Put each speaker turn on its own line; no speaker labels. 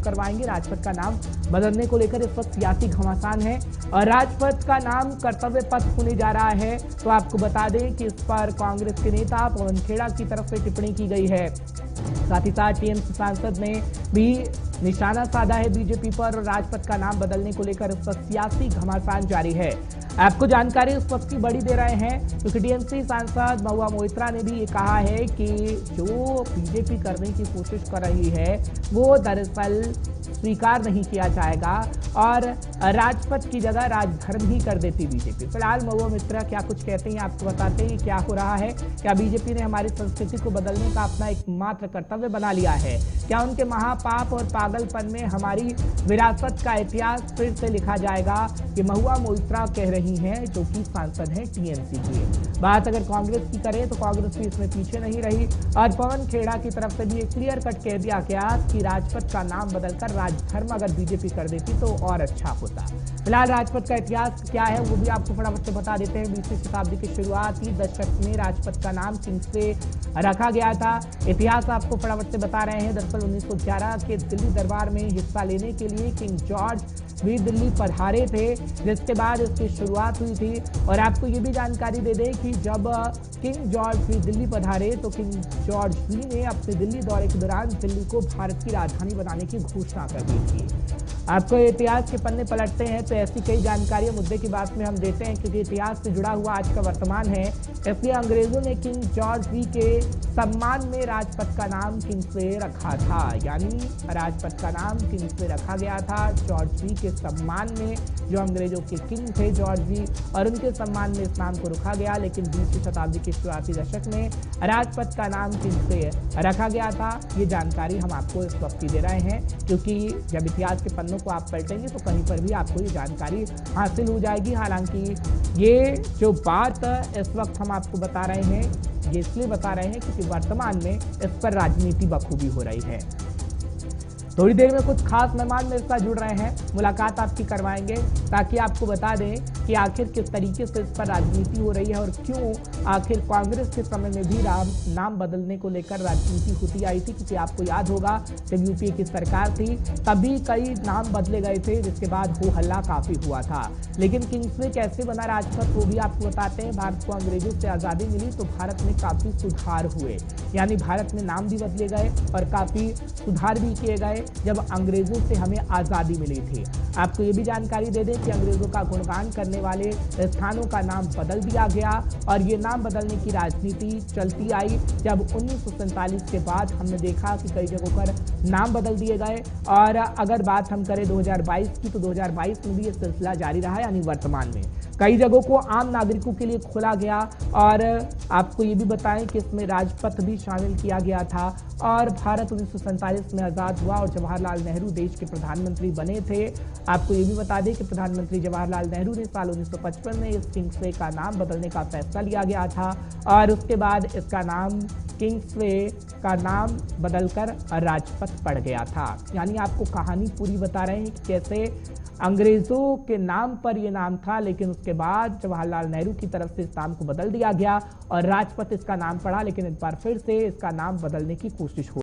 करवाएंगे। राजपथ का नाम बदलने को लेकर इस वक्त सियासी घमासान है और राजपथ का नाम कर्तव्य पथ होने जा रहा है। तो आपको बता दें कि इस पर कांग्रेस के नेता पवन खेड़ा की तरफ से टिप्पणी की गई है। साथ ही साथ टीएमसी सांसद ने भी निशाना साधा है बीजेपी पर और राजपथ का नाम बदलने को लेकर इस वक्त सियासी घमासान जारी है। आपको जानकारी उस वक्त की बड़ी दे रहे हैं क्योंकि टीएमसी सांसद महुआ मोइत्रा ने भी ये कहा है कि जो बीजेपी करने की कोशिश कर रही है वो दरअसल स्वीकार नहीं किया जाएगा और राजपथ की जगह राजधर्म ही कर देती बीजेपी। फिलहाल महुआ मोइत्रा क्या कुछ कहते हैं आपको बताते हैं क्या हो रहा है। क्या बीजेपी ने हमारी संस्कृति को बदलने का अपना एकमात्र कर्तव्य बना लिया है? क्या उनके महापाप और पागलपन में हमारी विरासत का इतिहास फिर से लिखा जाएगा? ये महुआ मोइत्रा कह रही हैं जो कि सांसद हैं टीएमसी की। बात अगर कांग्रेस की करें तो कांग्रेस भी इसमें पीछे नहीं रही और पवन खेड़ा की तरफ से भी एक क्लियर कट कह दिया गया कि राजपथ का नाम बदलकर राजधर्म अगर बीजेपी कर देती तो और अच्छा होता। फिलहाल राजपथ का इतिहास क्या है वो भी आपको फटाफट से बता देते हैं। 20वीं शताब्दी की शुरुआती दशक में राजपथ का नाम किंग्सवे रखा गया था। इतिहास आपको फटाफट से बता रहे हैं। दरअसल 1911 के दिल्ली दरबार में हिस्सा लेने के लिए किंग जॉर्ज भी दिल्ली पधारे थे, जिसके बाद इसकी शुरुआत हुई थी। और आपको ये भी जानकारी दे दें कि जब किंग जॉर्ज भी दिल्ली पधारे तो किंग जॉर्ज भी ने अपने दिल्ली दौरे के दौरान दिल्ली को भारत की राजधानी बनाने की घोषणा कर दी थी। आपको इतिहास के पन्ने पलटते हैं तो ऐसी कई जानकारियां मुद्दे की बात में हम देते हैं क्योंकि इतिहास से जुड़ा हुआ आज का वर्तमान है। इसलिए अंग्रेजों ने किंग जॉर्ज भी के सम्मान में राजपथ का नाम किंग्सवे रखा था, यानी राजपथ का नाम किंग्सवे रखा गया था जॉर्ज भी के सम्मान में। जो अंग्रेजों के किंग थे जॉर्ज भी और उनके सम्मान में इस नाम को रखा गया। लेकिन 20वीं शताब्दी के शुरुआती दशक में राजपथ का नाम किंग्सवे रखा गया था। ये जानकारी हम आपको इस वक्त दे रहे हैं क्योंकि जब इतिहास के पन्नों को आप पलटेंगे तो कहीं पर भी आपको ये जानकारी हासिल हो जाएगी। हालांकि ये जो बात इस वक्त हम आपको बता रहे हैं ये इसलिए बता रहे हैं क्योंकि वर्तमान में इस पर राजनीति बखूबी हो रही है। थोड़ी देर में कुछ खास मेहमान मेरे साथ जुड़ रहे हैं, मुलाकात आपकी करवाएंगे ताकि आपको बता दें कि आखिर किस तरीके से इस पर राजनीति हो रही है और क्यों आखिर कांग्रेस के समय में भी नाम बदलने को लेकर राजनीति होती आई थी। क्योंकि आपको याद होगा जब यूपीए की सरकार थी तभी कई नाम बदले गए थे जिसके बाद हो हल्ला काफी हुआ था। लेकिन किंग्सवे कैसे बना राजपथ वो भी आपको बताते हैं। भारत को अंग्रेजों से आज़ादी मिली तो भारत में काफी सुधार हुए, यानी भारत में नाम भी बदले गए और काफी सुधार भी किए गए जब अंग्रेजों से हमें आजादी मिली थी। आपको ये भी जानकारी दे दें कि अंग्रेजों का गुणगान करने वाले स्थानों का नाम बदल दिया गया और ये नाम बदलने की राजनीति चलती आई। जब 1947 के बाद हमने देखा कि कई जगहों पर नाम बदल दिए गए और अगर बात हम करें 2022 की तो 2022 में भी ये सिलसिला जारी रहा, यानी वर्तमान में कई जगहों को आम नागरिकों के लिए खोला गया। और आपको ये भी बताएं कि इसमें राजपथ भी शामिल किया गया था और भारत 1947 में आज़ाद हुआ और जवाहरलाल नेहरू देश के प्रधानमंत्री बने थे। आपको ये भी बता दें कि प्रधानमंत्री जवाहरलाल नेहरू ने साल 1955 में इस किंग्सवे का नाम बदलने का फैसला लिया गया था और उसके बाद इसका नाम किंग्सवे का नाम बदलकर राजपथ पड़ गया था। यानी आपको कहानी पूरी बता रहे हैं कि कैसे अंग्रेजों के नाम पर यह नाम था लेकिन उसके बाद जवाहरलाल नेहरू की तरफ से इस नाम को बदल दिया गया और राजपथ इसका नाम पड़ा। लेकिन एक बार फिर से इसका नाम बदलने की कोशिश हो